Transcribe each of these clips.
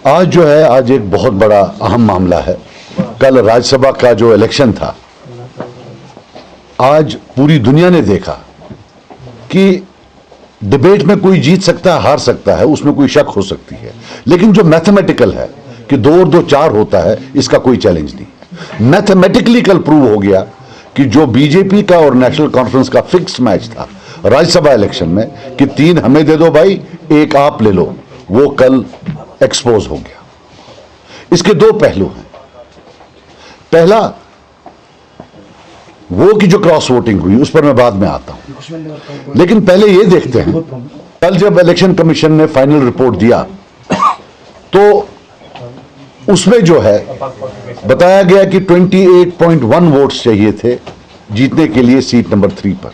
आज जो है, आज एक बहुत बड़ा अहम मामला है। कल राज्यसभा का जो इलेक्शन था, आज पूरी दुनिया ने देखा कि डिबेट में कोई जीत सकता है, हार सकता है, उसमें कोई शक हो सकती है, लेकिन जो मैथमेटिकल है कि 2 और 2 4 होता है, इसका कोई चैलेंज नहीं। मैथमेटिकली कल प्रूव हो गया कि जो बीजेपी का और नेशनल कॉन्फ्रेंस का फिक्स्ड मैच था राज्यसभा इलेक्शन में कि 3 हमें दे दो भाई, 1 आप ले लो, वो कल एक्सपोज हो गया। इसके 2 पहलू हैं। पहला, वो की जो क्रॉस वोटिंग हुई उस पर मैं बाद में आता हूं, लेकिन पहले ये देखते हैं, कल जब इलेक्शन कमीशन ने फाइनल रिपोर्ट दिया तो उसमें जो है बताया गया कि 28.1 वोट्स चाहिए थे जीतने के लिए सीट नंबर 3 पर,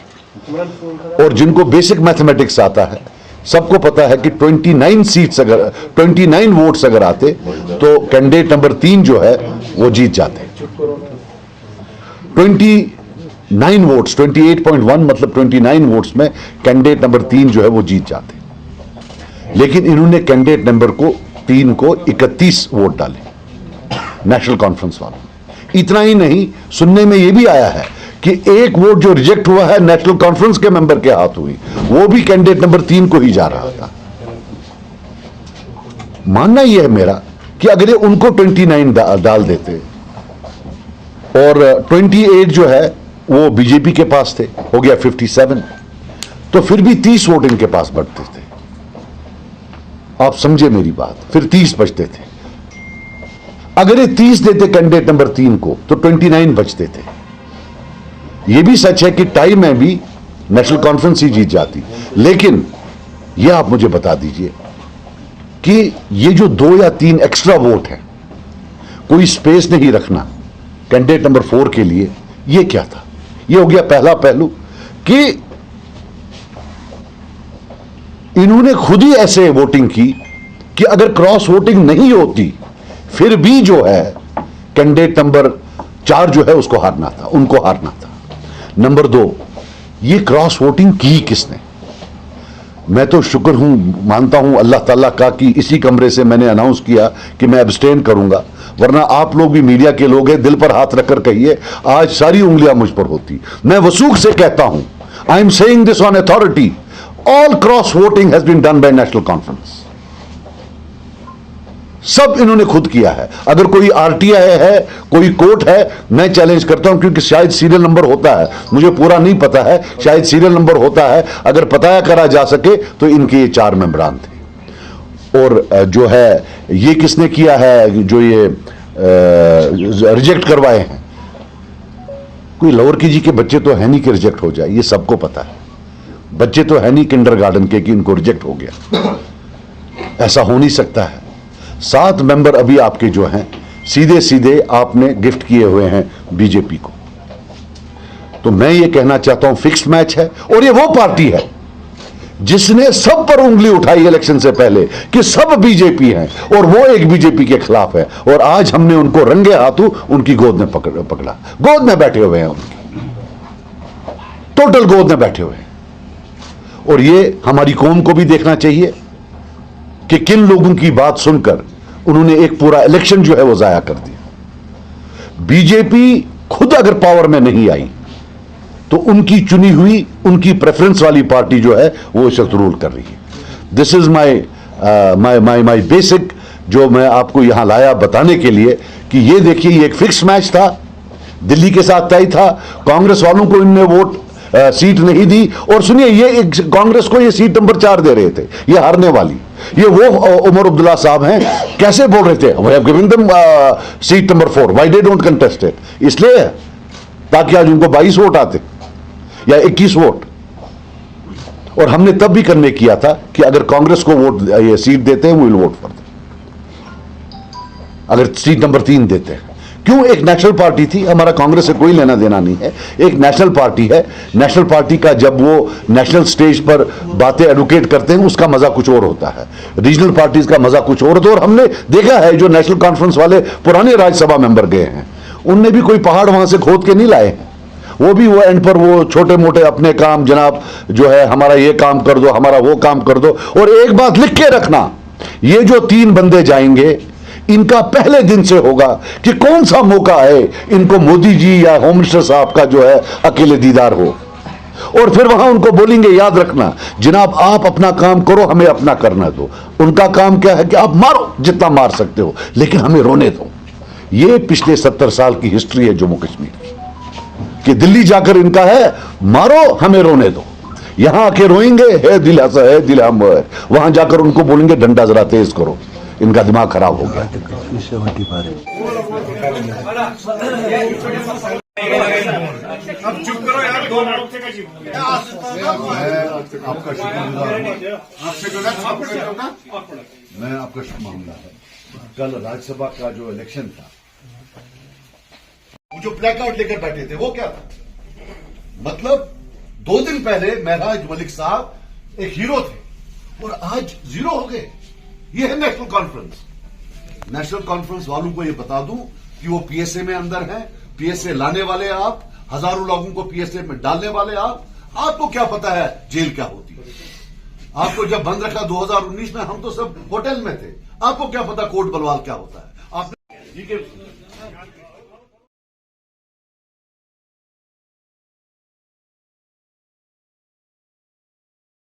और जिनको बेसिक मैथमेटिक्स आता है सबको पता है कि 29 वोट्स अगर आते तो कैंडिडेट नंबर 3 जो है वो जीत जाते। 29 वोट्स, 28.1 मतलब 29 वोट्स में कैंडिडेट नंबर 3 जो है वो जीत जाते, लेकिन इन्होंने कैंडिडेट नंबर 3 को 31 वोट डाले नेशनल कॉन्फ्रेंस वालों। इतना ही नहीं, सुनने में यह भी आया है कि 1 वोट जो रिजेक्ट हुआ है नेशनल कॉन्फ्रेंस के मेंबर के हाथ हुई, वो भी कैंडिडेट नंबर 3 को ही जा रहा था। मानना यह है मेरा कि अगर ये उनको 29 डाल देते और 28 जो है वो बीजेपी के पास थे, हो गया 57, तो फिर भी 30 वोट इनके पास बढ़ते थे। आप समझे मेरी बात, फिर 30 बचते थे। अगर ये 30 देते कैंडिडेट नंबर 3 को तो 29 बचते थे। यह भी सच है कि टाई में भी नेशनल कॉन्फ्रेंस ही जीत जाती, लेकिन यह आप मुझे बता दीजिए कि ये जो 2 या 3 एक्स्ट्रा वोट है, कोई स्पेस नहीं रखना कैंडिडेट नंबर 4 के लिए, यह क्या था? यह हो गया पहला पहलू कि इन्होंने खुद ही ऐसे वोटिंग की कि अगर क्रॉस वोटिंग नहीं होती फिर भी जो है कैंडिडेट नंबर 4 जो है उसको हारना था, उनको हारना था। नंबर 2, ये क्रॉस वोटिंग की किसने? मैं तो शुक्र हूं, मानता हूं अल्लाह ताला का कि इसी कमरे से मैंने अनाउंस किया कि मैं अब्सटेन करूंगा, वरना आप लोग भी मीडिया के लोग हैं, दिल पर हाथ रखकर कहिए आज सारी उंगलियां मुझ पर होती। मैं वसूख से कहता हूं, I am saying this on authority, all cross voting has been done by National Conference. सब इन्होंने खुद किया है। अगर कोई आरटीआई है, कोई कोर्ट है, मैं चैलेंज करता हूं, क्योंकि शायद सीरियल नंबर होता है, मुझे पूरा नहीं पता है, शायद सीरियल नंबर होता है, अगर पता करा जा सके तो इनके ये 4 मेंबरान थे। और जो है ये किसने किया है, जो ये रिजेक्ट करवाए हैं, कोई लोअर केजी के बच्चे तो है नहीं कि रिजेक्ट हो जाए, ये सबको पता है। बच्चे तो है नहीं किंडरगार्टन के कि इनको रिजेक्ट हो गया, ऐसा हो नहीं सकता है। 7 मेंबर अभी आपके जो हैं सीधे सीधे आपने गिफ्ट किए हुए हैं बीजेपी को। तो मैं ये कहना चाहता हूं फिक्स्ड मैच है, और ये वो पार्टी है जिसने सब पर उंगली उठाई इलेक्शन से पहले कि सब बीजेपी हैं और वो एक बीजेपी के खिलाफ है, और आज हमने उनको रंगे हाथों उनकी गोद में पकड़ा, गोद में बैठे हुए हैं, उनकी टोटल गोद में बैठे हुए हैं। और ये हमारी कौम को भी देखना चाहिए कि किन लोगों की बात सुनकर उन्होंने एक पूरा इलेक्शन जो है वो जाया कर दिया। बीजेपी खुद अगर पावर में नहीं आई तो उनकी चुनी हुई, उनकी प्रेफरेंस वाली पार्टी जो है वो इस वक्त रूल कर रही है। दिस इज माई बेसिक, जो मैं आपको यहां लाया बताने के लिए कि ये देखिए, ये एक फिक्स मैच था, दिल्ली के साथ तय था, कांग्रेस वालों को इनने वोट सीट नहीं दी। और सुनिए, ये कांग्रेस को ये सीट नंबर 4 दे रहे थे, ये हारने वाली। ये वो उमर अब्दुल्ला साहब हैं, कैसे बोल रहे थे, we have given them seat number 4, why they don't contest it, इसलिए ताकि आज उनको 22 वोट आते या 21 वोट। और हमने तब भी कन्वे किया था कि अगर कांग्रेस को वोट ये सीट देते हैं, वो विल वोट फॉर देम, अगर सीट नंबर 3 देते हैं। क्यों? एक नेशनल पार्टी थी, हमारा कांग्रेस से कोई लेना देना नहीं है, एक नेशनल पार्टी है। नेशनल पार्टी का जब वो नेशनल स्टेज पर बातें एडवोकेट करते हैं उसका मजा कुछ और होता है, रीजनल पार्टीज का मजा कुछ और होता है। और हमने देखा है जो नेशनल कॉन्फ्रेंस वाले पुराने राज्यसभा मेंबर गए हैं, उनने भी कोई पहाड़ वहां से खोद के नहीं लाए हैं, वो भी वो एंड पर वो छोटे मोटे अपने काम, जनाब जो है हमारा ये काम कर दो, हमारा वो काम कर दो। और एक बात लिख के रखना, ये जो 3 बंदे जाएंगे, इनका पहले दिन से होगा कि कौन सा मौका है इनको मोदी जी या होम मिनिस्टर साहब का जो है अकेले दीदार हो, और फिर वहां उनको बोलेंगे, याद रखना जनाब आप अपना काम करो, हमें अपना करना दो। उनका काम क्या है कि आप मारो जितना मार सकते हो, लेकिन हमें रोने दो। ये पिछले 70 साल की हिस्ट्री है जम्मू कश्मीर की, कि दिल्ली जाकर इनका है मारो हमें रोने दो, यहां आके रोएंगे है दिल हंसा है दिल हम है, वहां जाकर उनको बोलेंगे डंडा जरा तेज करो। इनका दिमाग खराब हो गया। अब चुप करो यार, 2 मिनट आपका शुक्रगुजार मैं आपका शुक्रगुजार है। कल राज्यसभा का जो इलेक्शन था, वो जो ब्लैकआउट लेकर बैठे थे वो क्या था? मतलब 2 दिन पहले महराज मलिक साहब एक हीरो थे और आज 0 हो गए। ये है नेशनल कॉन्फ्रेंस। नेशनल कॉन्फ्रेंस वालों को ये बता दूं कि वो पीएसए में अंदर है, पीएसए लाने वाले आप, हजारों लोगों को पीएसए में डालने वाले आप। आपको क्या पता है जेल क्या होती है? आपको जब बंद रखा 2019 में, हम तो सब होटल में थे, आपको क्या पता कोर्ट बलवाल क्या होता है? आपने ठीक है